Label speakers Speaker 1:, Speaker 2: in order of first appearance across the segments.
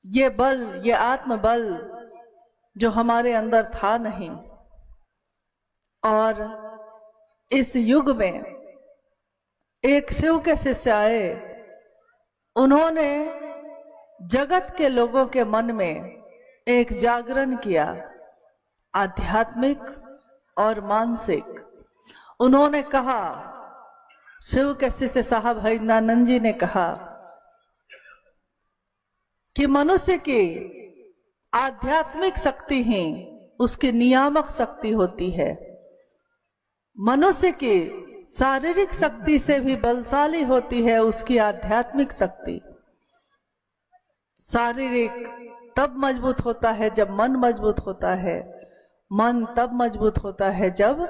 Speaker 1: ये बल, ये आत्मबल जो हमारे अंदर था नहीं, और इस युग में एक शिव के शिष्य आए। उन्होंने जगत के लोगों के मन में एक जागरण किया, आध्यात्मिक और मानसिक। उन्होंने कहा, शिव के शिष्य साहब हरिनानंद जी ने कहा कि मनुष्य की आध्यात्मिक शक्ति ही उसकी नियामक शक्ति होती है। मनुष्य की शारीरिक शक्ति से भी बलशाली होती है उसकी आध्यात्मिक शक्ति। शारीरिक तब मजबूत होता है जब मन मजबूत होता है, मन तब मजबूत होता है जब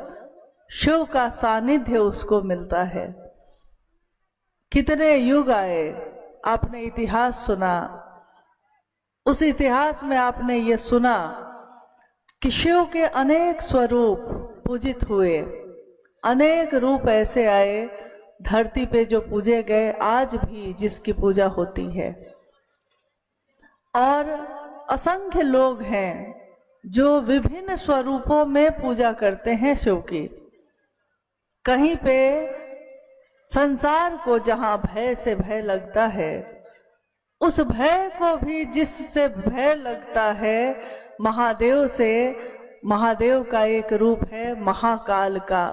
Speaker 1: शिव का सानिध्य उसको मिलता है। कितने युग आए, आपने इतिहास सुना, उस इतिहास में आपने ये सुना कि शिव के अनेक स्वरूप पूजित हुए, अनेक रूप ऐसे आए धरती पे जो पूजे गए, आज भी जिसकी पूजा होती है। और असंख्य लोग हैं जो विभिन्न स्वरूपों में पूजा करते हैं शिव की। कहीं पे संसार को जहाँ भय से भय लगता है, उस भय को भी जिससे भय लगता है महादेव से, महादेव का एक रूप है महाकाल का।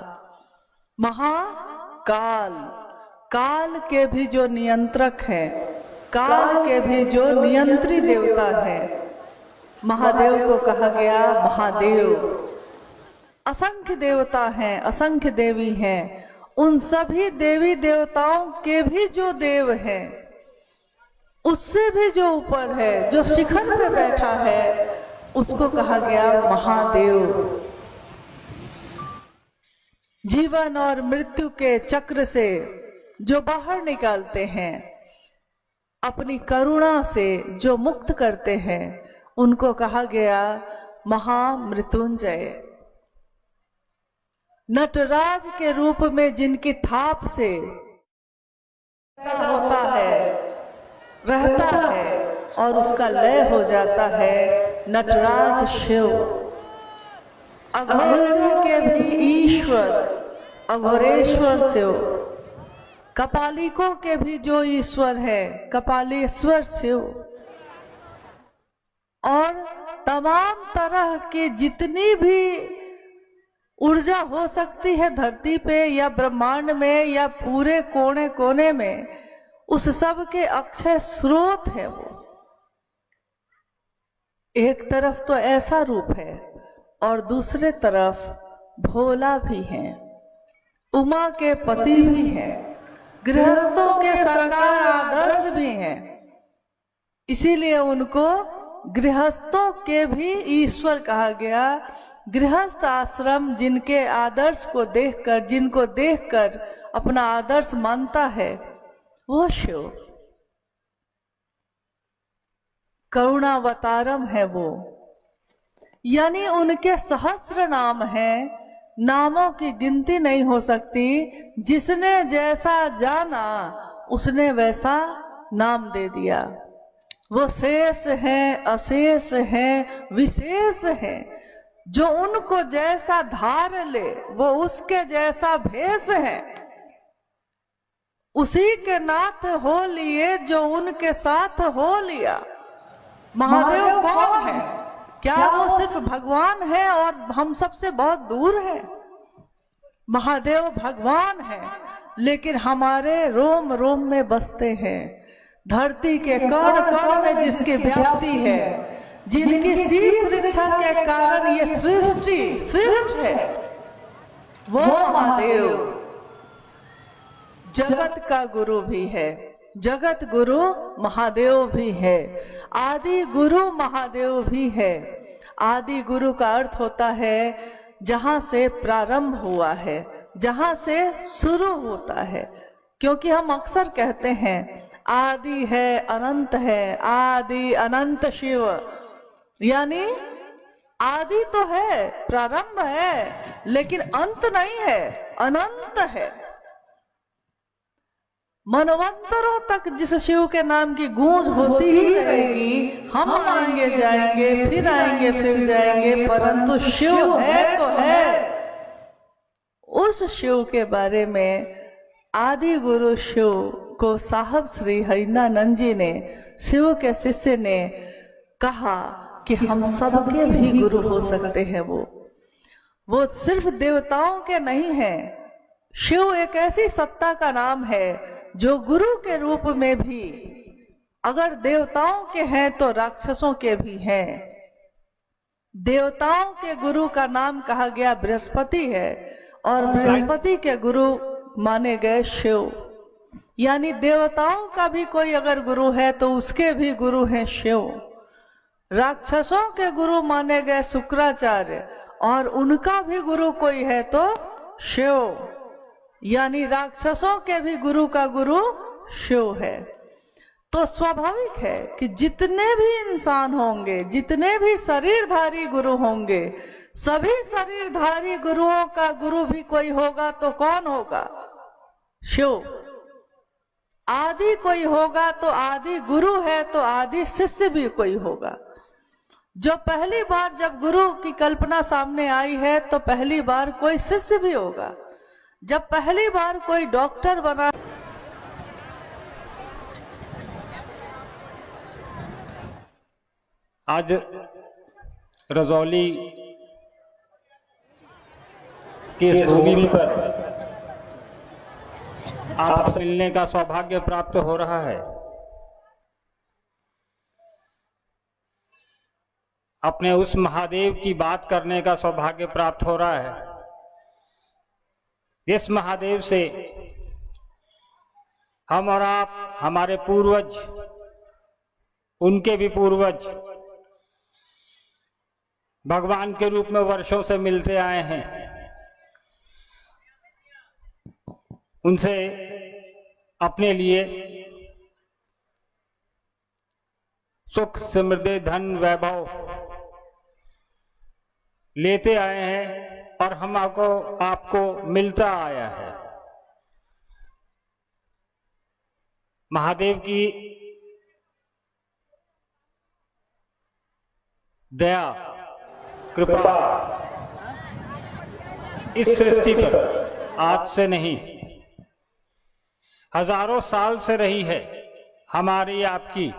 Speaker 1: महाकाल, काल के भी जो नियंत्रक है, काल के भी जो नियंत्री देवता है, महादेव को कहा गया महादेव। असंख्य देवता हैं, असंख्य देवी हैं, उन सभी देवी देवताओं के भी जो देव हैं, उससे भी जो ऊपर है, जो शिखर पे बैठा है, उसको कहा गया महादेव। जीवन और मृत्यु के चक्र से जो बाहर निकालते हैं, अपनी करुणा से जो मुक्त करते हैं, उनको कहा गया महामृत्युंजय। नटराज के रूप में जिनकी थाप से होता है, रहता है और उसका लय हो जाता है, नटराज शिव। अघोरों के भी ईश्वर अघोरेश्वर शिव, कपालिकों के भी जो ईश्वर है कपालेश्वर शिव, और तमाम तरह की जितनी भी ऊर्जा हो सकती है धरती पे या ब्रह्मांड में या पूरे कोने कोने में, उस सब के अक्षय स्रोत है वो। एक तरफ तो ऐसा रूप है और दूसरे तरफ भोला भी है, उमा के पति भी हैं, गृहस्थों के सरकार आदर्श भी हैं। इसीलिए उनको गृहस्थों के भी ईश्वर कहा गया। गृहस्थ आश्रम जिनके आदर्श को देखकर, जिनको देखकर अपना आदर्श मानता है, वो शिव करुणावतारम है वो। यानी उनके सहस्र नाम हैं, नामों की गिनती नहीं हो सकती। जिसने जैसा जाना उसने वैसा नाम दे दिया। वो शेष हैं, अशेष हैं, विशेष हैं। जो उनको जैसा धार ले वो उसके जैसा भेष है। उसी के नाथ हो लिए जो उनके साथ हो लिया। महादेव कौन है? क्या वो सिर्फ भगवान है और हम सबसे बहुत दूर है? महादेव भगवान है, लेकिन हमारे रोम रोम में बसते हैं। धरती के कण कण में जिसकी व्याप्ति है, जिनकी शीश शिक्षा के कारण ये सृष्टि है, वो महादेव जगत का गुरु भी है। जगत गुरु महादेव भी है। आदि गुरु महादेव भी है। आदि गुरु का अर्थ होता है जहां से प्रारंभ हुआ है, जहां से शुरू होता है। क्योंकि हम अक्सर कहते हैं आदि है, अनंत है, आदि अनंत शिव। यानी आदि तो है, प्रारंभ है, लेकिन अंत नहीं है, अनंत है। मनवंतरों तक जिस शिव के नाम की गूंज होती ही रहेगी, हम आएंगे जाएंगे, फिर आएंगे फिर जाएंगे, परंतु शिव है तो है। उस शिव के बारे में आदि गुरु शिव को साहब श्री हरिनानंद जी ने, शिव के शिष्य ने कहा कि हम सबके भी गुरु हो सकते हैं। वो सिर्फ देवताओं के नहीं हैं। शिव एक ऐसी सत्ता का नाम है जो गुरु के रूप में भी अगर देवताओं के हैं तो राक्षसों के भी हैं। देवताओं के गुरु का नाम कहा गया बृहस्पति है और बृहस्पति के गुरु माने गए शिव। यानी देवताओं का भी कोई अगर गुरु है तो उसके भी गुरु हैं शिव। राक्षसों के गुरु माने गए शुक्राचार्य और उनका भी गुरु कोई है तो शिव। यानी राक्षसों के भी गुरु का गुरु शिव है। तो स्वाभाविक है कि जितने भी इंसान होंगे, जितने भी शरीरधारी गुरु होंगे, सभी शरीरधारी गुरुओं का गुरु भी कोई होगा तो कौन होगा? शिव। आदि कोई होगा तो आदि गुरु है तो आदि शिष्य भी कोई होगा। जो पहली बार जब गुरु की कल्पना सामने आई है तो पहली बार कोई शिष्य भी होगा। जब पहली बार कोई डॉक्टर बना,
Speaker 2: आज रजौली की इस भूमि पर आपसे मिलने का सौभाग्य प्राप्त हो रहा है। अपने उस महादेव की बात करने का सौभाग्य प्राप्त हो रहा है जिस महादेव से हम और आप, हमारे पूर्वज, उनके भी पूर्वज भगवान के रूप में वर्षों से मिलते आए हैं। उनसे अपने लिए सुख, समृद्धि, धन, वैभव लेते आए हैं और हम आपको मिलता आया है। महादेव की दया, कृपा इस सृष्टि पर आज से नहीं, हजारों साल से रही है। हमारी, आपकी।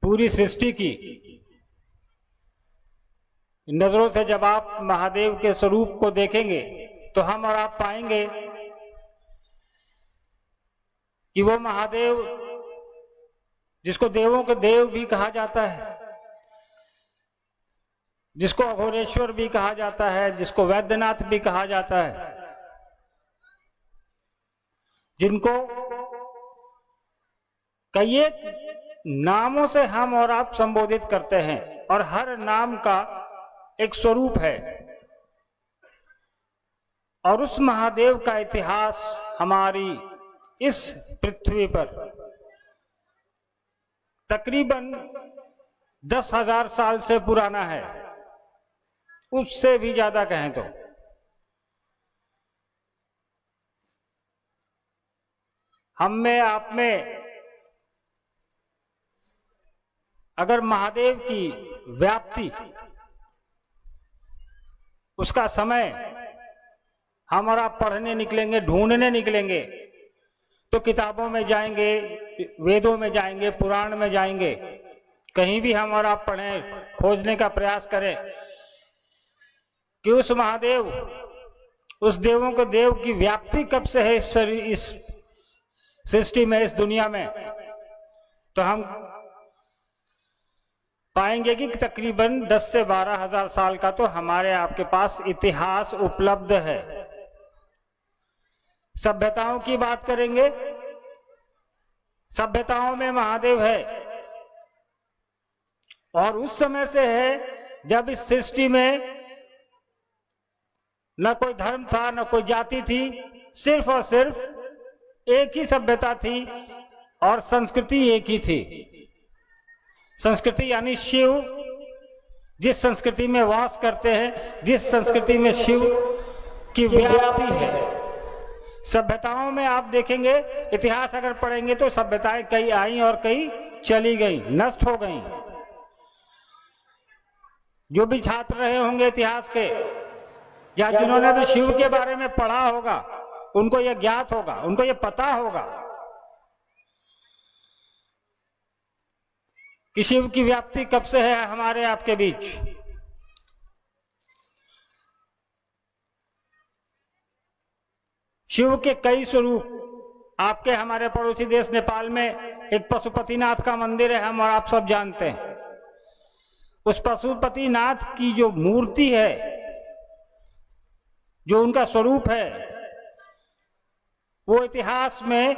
Speaker 2: पूरी सृष्टि की नजरों से जब आप महादेव के स्वरूप को देखेंगे तो हम और आप पाएंगे कि वो महादेव जिसको देवों के देव भी कहा जाता है, जिसको अघोरेश्वर भी कहा जाता है, जिसको वैद्यनाथ भी कहा जाता है, जिनको कई एक नामों से हम और आप संबोधित करते हैं और हर नाम का एक स्वरूप है। और उस महादेव का इतिहास हमारी इस पृथ्वी पर तकरीबन 10,000 साल से पुराना है, उससे भी ज्यादा कहें तो। हम में, आप में अगर महादेव की व्याप्ति, उसका समय हम और आप पढ़ने निकलेंगे, ढूंढने निकलेंगे तो किताबों में जाएंगे, वेदों में जाएंगे, पुराण में जाएंगे, कहीं भी हम और आप पढ़ें, खोजने का प्रयास करें कि उस महादेव, उस देवों के देव की व्याप्ति कब से है इस सृष्टि में, इस दुनिया में, तो हम पाएंगे कि तकरीबन 10 से 12,000 साल का तो हमारे आपके पास इतिहास उपलब्ध है। सभ्यताओं की बात करेंगे, सभ्यताओं में महादेव है और उस समय से है जब इस सृष्टि में न कोई धर्म था, न कोई जाति थी, सिर्फ और सिर्फ एक ही सभ्यता थी और संस्कृति एक ही थी। संस्कृति यानी शिव, जिस संस्कृति में वास करते हैं, जिस संस्कृति में शिव की व्याप्ति है, सभ्यताओं में आप देखेंगे, इतिहास अगर पढ़ेंगे तो सभ्यताएं कई आई और कई चली गई, नष्ट हो गई। जो भी छात्र रहे होंगे इतिहास के, या जिन्होंने भी शिव के बारे में पढ़ा होगा, उनको यह ज्ञात होगा, उनको यह पता होगा कि शिव की व्याप्ति कब से है हमारे आपके बीच। शिव के कई स्वरूप, आपके हमारे पड़ोसी देश नेपाल में एक पशुपतिनाथ का मंदिर है, हम और आप सब जानते हैं। उस पशुपतिनाथ की जो मूर्ति है, जो उनका स्वरूप है, वो इतिहास में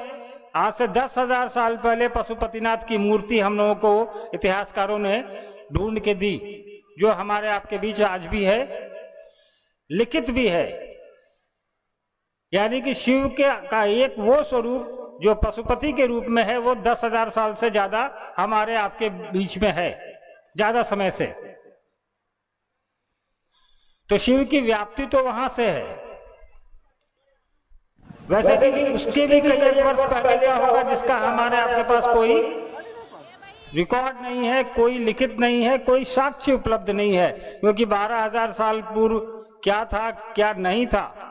Speaker 2: आज से 10,000 साल पहले पशुपतिनाथ की मूर्ति हम लोगों को इतिहासकारों ने ढूंढ के दी, जो हमारे आपके बीच आज भी है, लिखित भी है। यानी कि शिव का एक वो स्वरूप जो पशुपति के रूप में है, वो 10,000 साल से ज्यादा हमारे आपके बीच में है, ज्यादा समय से। तो शिव की व्याप्ति तो वहां से है। वैसे भी उसके भी कई वर्ष पहले क्या होगा जिसका हमारे आपके पास कोई रिकॉर्ड नहीं है, कोई लिखित नहीं है, कोई साक्ष्य उपलब्ध नहीं है, क्योंकि 12,000 साल पूर्व क्या था क्या नहीं था,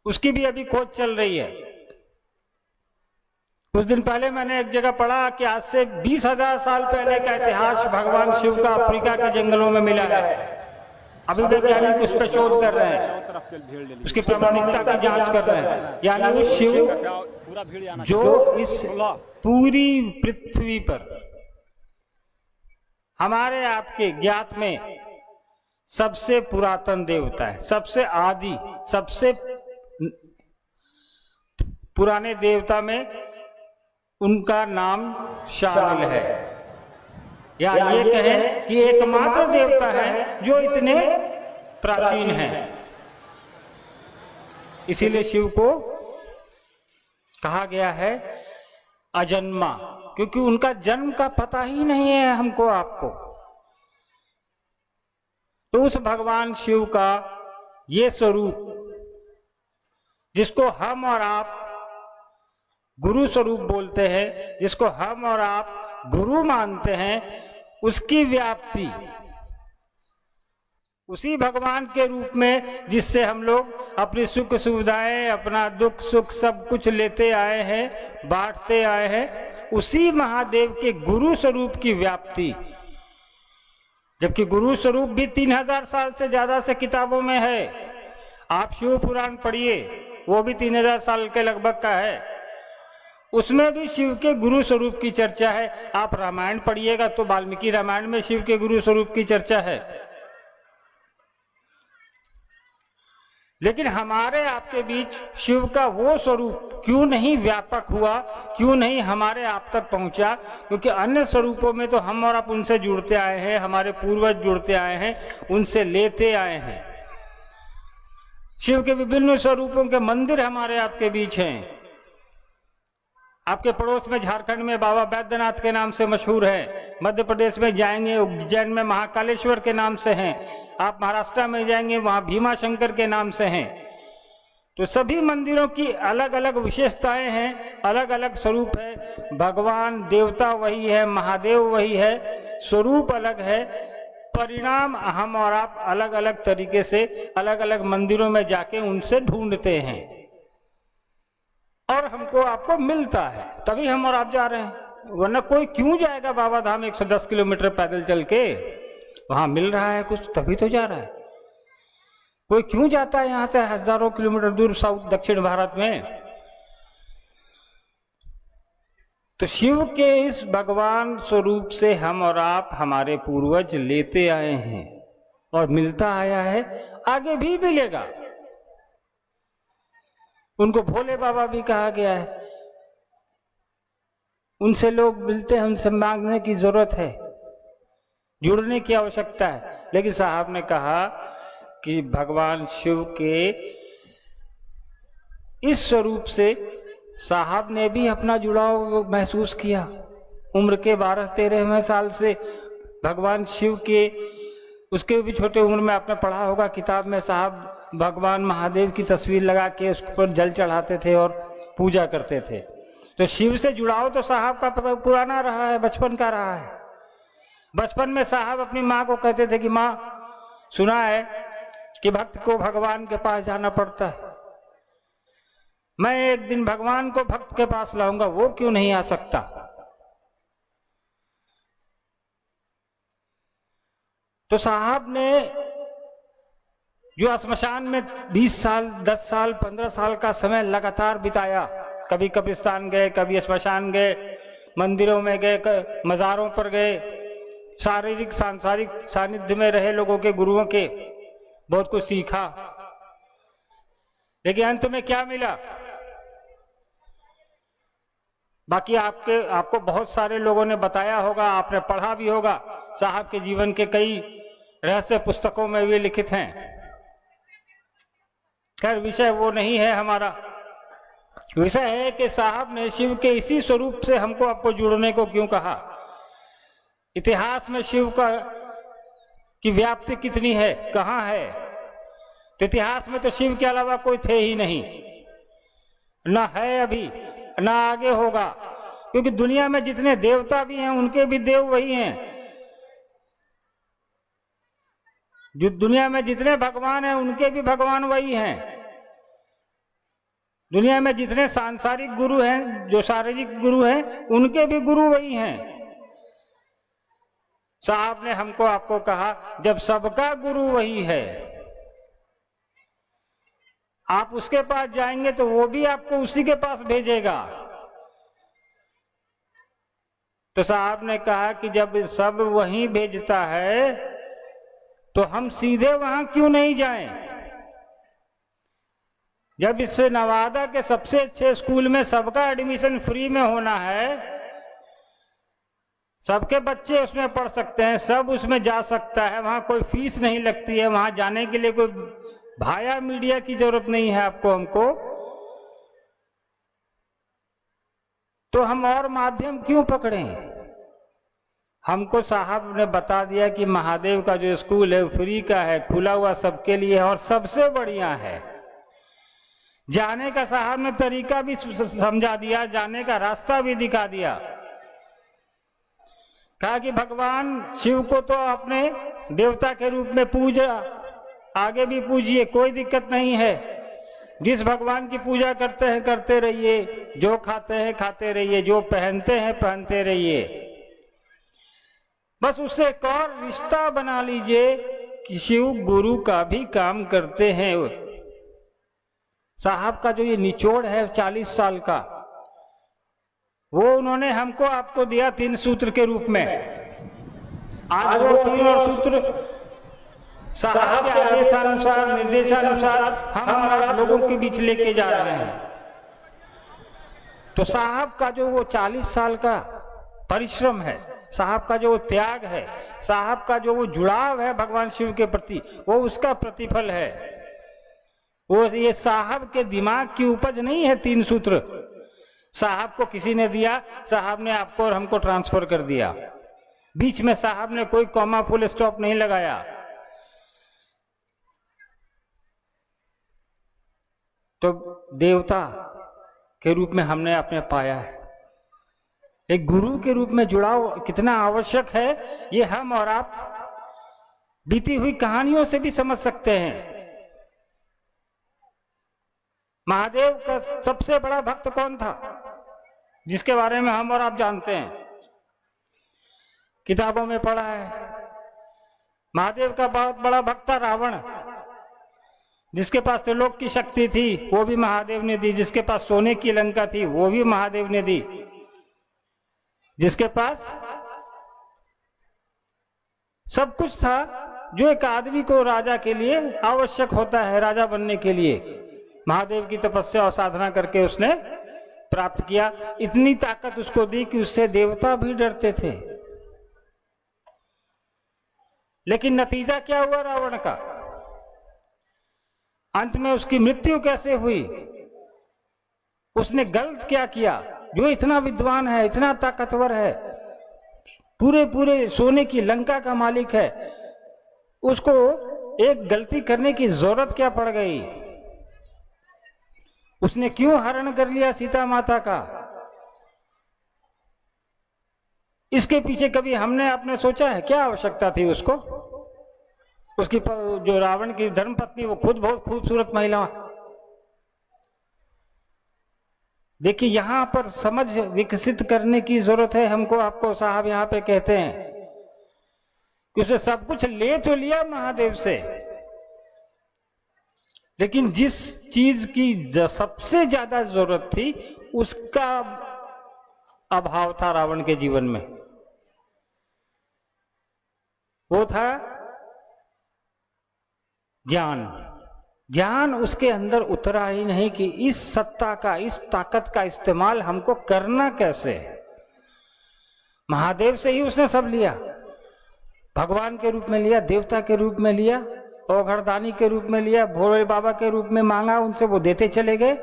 Speaker 2: उसकी भी अभी खोज चल रही है। कुछ दिन पहले मैंने एक जगह पढ़ा कि आज से 20,000 साल पहले का इतिहास भगवान शिव का अफ्रीका के जंगलों में मिला है। अभी वैज्ञानिक उस पर शोध कर रहे हैं, उसकी प्रामाणिकता की जांच कर रहे हैं। यानी वो शिव जो इस पूरी पृथ्वी पर हमारे आपके ज्ञात में सबसे पुरातन देवता है, सबसे आदि, सबसे पुराने देवता में उनका नाम शामिल है, या ये कहें कि एकमात्र देवता है जो इतने प्राचीन हैं। इसीलिए शिव को कहा गया है अजन्मा, क्योंकि उनका जन्म का पता ही नहीं है हमको आपको। तो उस भगवान शिव का ये स्वरूप, जिसको हम और आप गुरु स्वरूप बोलते हैं, जिसको हम और आप गुरु मानते हैं, उसकी व्याप्ति उसी भगवान के रूप में जिससे हम लोग अपनी सुख सुविधाएं, अपना दुख सुख सब कुछ लेते आए हैं, बांटते आए हैं, उसी महादेव के गुरु स्वरूप की व्याप्ति। जबकि गुरु स्वरूप भी 3,000 साल से ज्यादा से किताबों में है। आप शिव पुराण पढ़िए, वो भी 3,000 साल के लगभग का है, उसमें भी शिव के गुरु स्वरूप की चर्चा है। आप रामायण पढ़िएगा तो वाल्मीकि रामायण में शिव के गुरु स्वरूप की चर्चा है। लेकिन हमारे आपके बीच शिव का वो स्वरूप क्यों नहीं व्यापक हुआ, क्यों नहीं हमारे आप तक पहुंचा? क्योंकि अन्य स्वरूपों में तो हम और आप उनसे जुड़ते आए हैं, हमारे पूर्वज जुड़ते आए हैं, उनसे लेते आए हैं। शिव के विभिन्न स्वरूपों के मंदिर हमारे आपके बीच हैं। आपके पड़ोस में झारखंड में बाबा बैद्यनाथ के नाम से मशहूर है, मध्य प्रदेश में जाएंगे उज्जैन में महाकालेश्वर के नाम से हैं, आप महाराष्ट्र में जाएंगे वहां भीमा शंकर के नाम से हैं। तो सभी मंदिरों की अलग अलग विशेषताएं हैं, अलग अलग स्वरूप है। भगवान देवता वही है, महादेव वही है, स्वरूप अलग है, परिणाम हम और आप अलग अलग तरीके से अलग अलग मंदिरों में जाके उनसे ढूंढते हैं और हमको आपको मिलता है, तभी हम और आप जा रहे हैं। वरना कोई क्यों जाएगा बाबा धाम 110 किलोमीटर पैदल चल के? वहां मिल रहा है कुछ तभी तो जा रहा है। कोई क्यों जाता है यहां से हजारों किलोमीटर दूर साउथ दक्षिण भारत में? तो शिव के इस भगवान स्वरूप से हम और आप, हमारे पूर्वज लेते आए हैं और मिलता आया है, आगे भी मिलेगा। उनको भोले बाबा भी कहा गया है। उनसे लोग मिलते हैं, उनसे मांगने की जरूरत है, जुड़ने की आवश्यकता है। लेकिन साहब ने कहा कि भगवान शिव के इस स्वरूप से साहब ने भी अपना जुड़ाव महसूस किया। उम्र के 12-13वें साल से भगवान शिव के, उसके भी छोटे उम्र में आपने पढ़ा होगा किताब में, साहब भगवान महादेव की तस्वीर लगा के उस पर जल चढ़ाते थे और पूजा करते थे। तो शिव से जुड़ाव तो साहब का पुराना रहा है, बचपन का रहा है। बचपन में साहब अपनी माँ को कहते थे कि माँ, सुना है कि भक्त को भगवान के पास जाना पड़ता है, मैं एक दिन भगवान को भक्त के पास लाऊंगा, वो क्यों नहीं आ सकता। तो साहब ने जो श्मशान में 20 साल, 10 साल, 15 साल का समय लगातार बिताया, कभी कब्रिस्तान गए, कभी श्मशान गए, मंदिरों में गए, मज़ारों पर गए, शारीरिक सांसारिक सानिध्य में रहे लोगों के, गुरुओं के, बहुत कुछ सीखा। लेकिन अंत में क्या मिला? बाकी आपको बहुत सारे लोगों ने बताया होगा, आपने पढ़ा भी होगा, साहब के जीवन के कई रहस्य पुस्तकों में भी लिखित हैं। खैर विषय वो नहीं है हमारा। विषय है कि साहब ने शिव के इसी स्वरूप से हमको आपको जुड़ने को क्यों कहा। इतिहास में शिव की व्याप्ति कितनी है, कहाँ है? तो इतिहास में तो शिव के अलावा कोई थे ही नहीं, ना है अभी, ना आगे होगा। क्योंकि दुनिया में जितने देवता भी हैं उनके भी देव वही हैं, जो दुनिया में जितने भगवान हैं उनके भी भगवान वही हैं। दुनिया में जितने सांसारिक गुरु हैं, जो शारीरिक गुरु हैं, उनके भी गुरु वही हैं। साहब ने हमको आपको कहा, जब सबका गुरु वही है, आप उसके पास जाएंगे तो वो भी आपको उसी के पास भेजेगा। तो साहब ने कहा कि जब सब वहीं भेजता है तो हम सीधे वहां क्यों नहीं जाएं? जब इससे नवादा के सबसे अच्छे स्कूल में सबका एडमिशन फ्री में होना है, सबके बच्चे उसमें पढ़ सकते हैं, सब उसमें जा सकता है, वहां कोई फीस नहीं लगती है, वहां जाने के लिए कोई भाया मीडिया की जरूरत नहीं है आपको, हमको, तो हम और माध्यम क्यों पकड़ें? हमको साहब ने बता दिया कि महादेव का जो स्कूल है फ्री का है, खुला हुआ सबके लिए है और सबसे बढ़िया है। जाने का साहब ने तरीका भी समझा दिया, जाने का रास्ता भी दिखा दिया। कहा कि भगवान शिव को तो अपने देवता के रूप में पूजा, आगे भी पूजिए, कोई दिक्कत नहीं है। जिस भगवान की पूजा करते हैं करते रहिए, जो खाते हैं खाते रहिए, जो पहनते हैं पहनते रहिए। बस उससे एक और रिश्ता बना लीजिए कि शिव गुरु का भी काम करते हैं। साहब का जो ये निचोड़ है 40 साल का, वो उन्होंने हमको आपको दिया 3 सूत्र के रूप में। आज वो 3 और सूत्र साहब के आदेशानुसार, निर्देशानुसार हम लोगों के बीच लेके जा रहे हैं। तो साहब का जो वो 40 साल का परिश्रम है, साहब का जो त्याग है, साहब का जो वो जुड़ाव है भगवान शिव के प्रति, वो उसका प्रतिफल है। वो ये साहब के दिमाग की उपज नहीं है 3 सूत्र। साहब को किसी ने दिया, साहब ने आपको और हमको ट्रांसफर कर दिया। बीच में साहब ने कोई कॉमा फुल स्टॉप नहीं लगाया। तो देवता के रूप में हमने अपने पाया है। एक गुरु के रूप में जुड़ाव कितना आवश्यक है, ये हम और आप बीती हुई कहानियों से भी समझ सकते हैं। महादेव का सबसे बड़ा भक्त कौन था, जिसके बारे में हम और आप जानते हैं, किताबों में पढ़ा है। महादेव का बहुत बड़ा भक्त था रावण, जिसके पास त्रिलोक की शक्ति थी वो भी महादेव ने दी, जिसके पास सोने की लंका थी वो भी महादेव ने दी, जिसके पास सब कुछ था जो एक आदमी को राजा के लिए आवश्यक होता है, राजा बनने के लिए, महादेव की तपस्या और साधना करके उसने प्राप्त किया। इतनी ताकत उसको दी कि उससे देवता भी डरते थे। लेकिन नतीजा क्या हुआ रावण का? अंत में उसकी मृत्यु कैसे हुई? उसने गलत क्या किया? जो इतना विद्वान है, इतना ताकतवर है, पूरे सोने की लंका का मालिक है, उसको एक गलती करने की जरूरत क्या पड़ गई? उसने क्यों हरण कर लिया सीता माता का? इसके पीछे कभी हमने आपने सोचा है क्या आवश्यकता थी उसको? उसकी जो रावण की धर्मपत्नी वो खुद बहुत खूबसूरत महिला। देखिए यहां पर समझ विकसित करने की जरूरत है हमको। आपको साहब यहां पे कहते हैं कि उसे सब कुछ ले तो लिया महादेव से, लेकिन जिस चीज की सबसे ज्यादा जरूरत थी उसका अभाव था रावण के जीवन में। वो था ज्ञान। ज्ञान उसके अंदर उतरा ही नहीं कि इस सत्ता का, इस ताकत का इस्तेमाल हमको करना कैसे है। महादेव से ही उसने सब लिया, भगवान के रूप में लिया, देवता के रूप में लिया, औघड़दानी के रूप में लिया, भोले बाबा के रूप में मांगा उनसे, वो देते चले गए।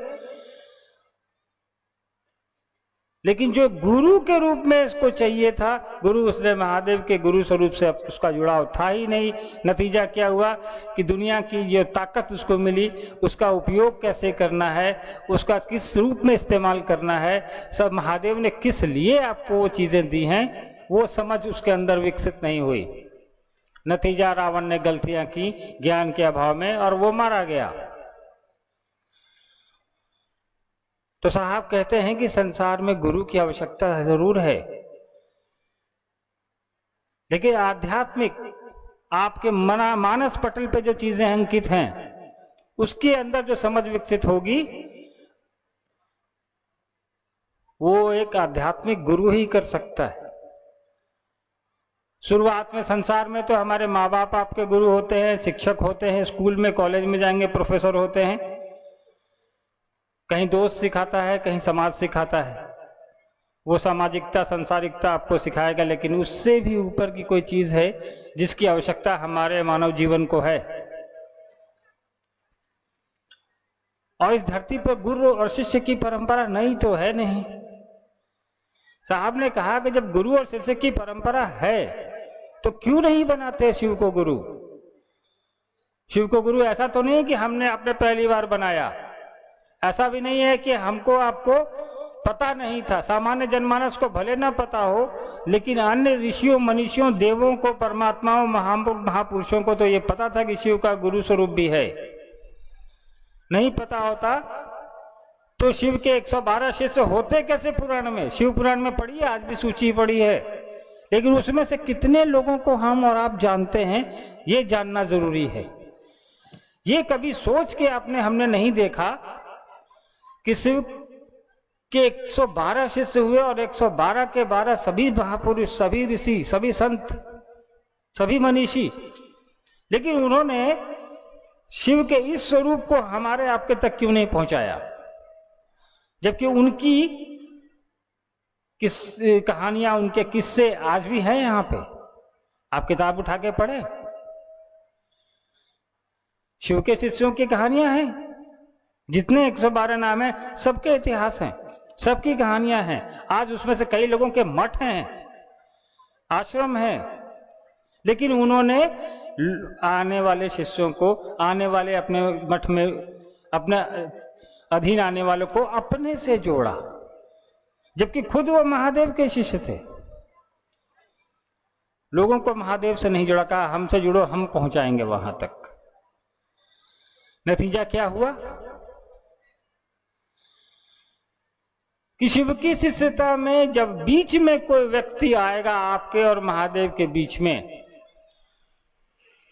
Speaker 2: लेकिन जो गुरु के रूप में इसको चाहिए था, गुरु उसने महादेव के गुरु स्वरूप से उसका जुड़ाव था ही नहीं। नतीजा क्या हुआ कि दुनिया की जो ताकत उसको मिली उसका उपयोग कैसे करना है, उसका किस रूप में इस्तेमाल करना है, सब महादेव ने किस लिए आपको वो चीजें दी हैं, वो समझ उसके अंदर विकसित नहीं हुई। नतीजा रावण ने गलतियां की ज्ञान के अभाव में और वो मारा गया। तो साहब कहते हैं कि संसार में गुरु की आवश्यकता जरूर है, लेकिन आध्यात्मिक आपके मानस पटल पे जो चीजें अंकित हैं उसके अंदर जो समझ विकसित होगी वो एक आध्यात्मिक गुरु ही कर सकता है। शुरुआत में संसार में तो हमारे माँ बाप आपके गुरु होते हैं, शिक्षक होते हैं, स्कूल में कॉलेज में जाएंगे प्रोफेसर होते हैं, कहीं दोस्त सिखाता है, कहीं समाज सिखाता है, वो सामाजिकता संसारिकता आपको सिखाएगा। लेकिन उससे भी ऊपर की कोई चीज है जिसकी आवश्यकता हमारे मानव जीवन को है। और इस धरती पर गुरु और शिष्य की परंपरा नहीं तो है नहीं। साहब ने कहा कि जब गुरु और शिष्य की परंपरा है तो क्यों नहीं बनाते शिव को गुरु? शिव को गुरु ऐसा तो नहीं है कि हमने आपने पहली बार बनाया, ऐसा भी नहीं है कि हमको आपको पता नहीं था। सामान्य जनमानस को भले ना पता हो, लेकिन अन्य ऋषियों मनीषियों देवों को, परमात्माओं महापुरुषों को तो ये पता था कि शिव का गुरु स्वरूप भी है। नहीं पता होता तो शिव के 112 शिष्य होते कैसे पुराण में? शिव पुराण में पढ़ी है, आज भी सूची पड़ी है, लेकिन उसमें से कितने लोगों को हम और आप जानते हैं ये जानना जरूरी है। ये कभी सोच के आपने हमने नहीं देखा कि शिव के 112 शिष्य हुए और 112 के 12 सभी महापुरुष, सभी ऋषि, सभी संत, सभी मनीषी, लेकिन उन्होंने शिव के इस स्वरूप को हमारे आपके तक क्यों नहीं पहुंचाया? जबकि उनकी कहानियां, उनके किस्से आज भी हैं यहां पे। आप किताब उठा के पढ़े, शिव के शिष्यों की कहानियां हैं। जितने 112 नाम है सबके इतिहास हैं, सबकी कहानियां हैं। आज उसमें से कई लोगों के मठ हैं, आश्रम हैं, लेकिन उन्होंने आने वाले शिष्यों को, आने वाले अपने मठ में अपने अधीन आने वालों को अपने से जोड़ा, जबकि खुद वो महादेव के शिष्य थे। लोगों को महादेव से नहीं जोड़ा, कहा हमसे जुड़ो, हम पहुंचाएंगे वहां तक। नतीजा क्या हुआ कि शिव की शिष्यता में जब बीच में कोई व्यक्ति आएगा आपके और महादेव के बीच में,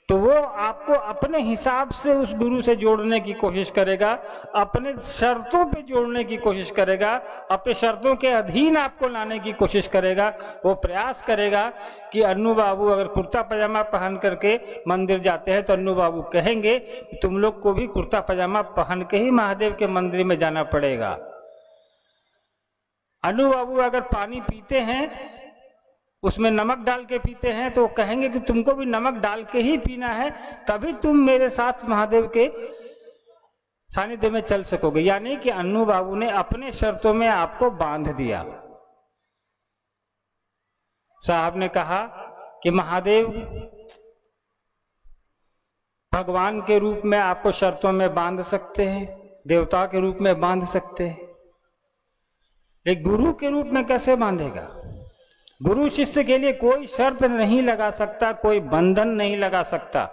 Speaker 2: तो वो आपको अपने हिसाब से उस गुरु से जोड़ने की कोशिश करेगा, अपने शर्तों पे जोड़ने की कोशिश करेगा, अपने शर्तों के अधीन आपको लाने की कोशिश करेगा। वो प्रयास करेगा कि अन्नू बाबू अगर कुर्ता पजामा पहन करके मंदिर जाते हैं तो अन्नू बाबू कहेंगे तुम लोग को भी कुर्ता पजामा पहन के ही महादेव के मंदिर में जाना पड़ेगा। अन्नू बाबू अगर पानी पीते हैं उसमें नमक डाल के पीते हैं तो कहेंगे कि तुमको भी नमक डाल के ही पीना है, तभी तुम मेरे साथ महादेव के सानिध्य में चल सकोगे। यानी कि अन्नू बाबू ने अपने शर्तों में आपको बांध दिया। साहब ने कहा कि महादेव भगवान के रूप में आपको शर्तों में बांध सकते हैं, देवता के रूप में बांध सकते हैं, एक गुरु के रूप में कैसे बांधेगा? गुरु शिष्य के लिए कोई शर्त नहीं लगा सकता, कोई बंधन नहीं लगा सकता।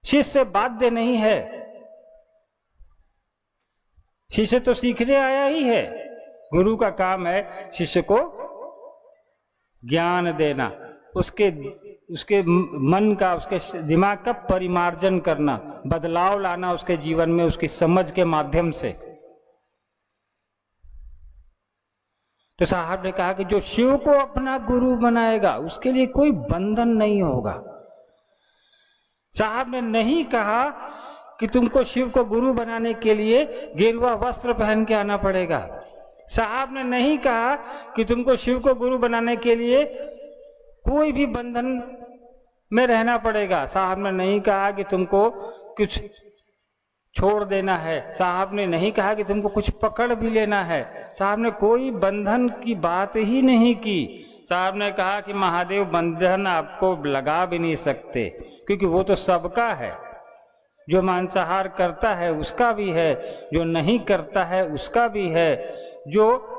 Speaker 2: शिष्य बाध्य नहीं है, शिष्य तो सीखने आया ही है। गुरु का काम है शिष्य को ज्ञान देना, उसके मन का, उसके दिमाग का परिमार्जन करना, बदलाव लाना उसके जीवन में, उसकी समझ के माध्यम से। तो साहब ने कहा कि जो शिव को अपना गुरु बनाएगा उसके लिए कोई बंधन नहीं होगा। साहब ने नहीं कहा कि तुमको शिव को गुरु बनाने के लिए गेरुआ वस्त्र पहन के आना पड़ेगा। साहब ने नहीं कहा कि तुमको शिव को गुरु बनाने के लिए कोई भी बंधन में रहना पड़ेगा। साहब ने नहीं कहा कि तुमको कुछ छोड़ देना है। साहब ने नहीं कहा कि तुमको कुछ पकड़ भी लेना है। साहब ने कोई बंधन की बात ही नहीं की। साहब ने कहा कि महादेव बंधन आपको लगा भी नहीं सकते, क्योंकि वो तो सबका है। जो मांसाहार करता है उसका भी है, जो नहीं करता है उसका भी है, जो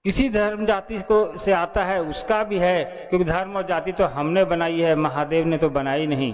Speaker 2: किसी धर्म जाति को से आता है उसका भी है, क्योंकि धर्म और जाति तो हमने बनाई है, महादेव ने तो बनाई नहीं।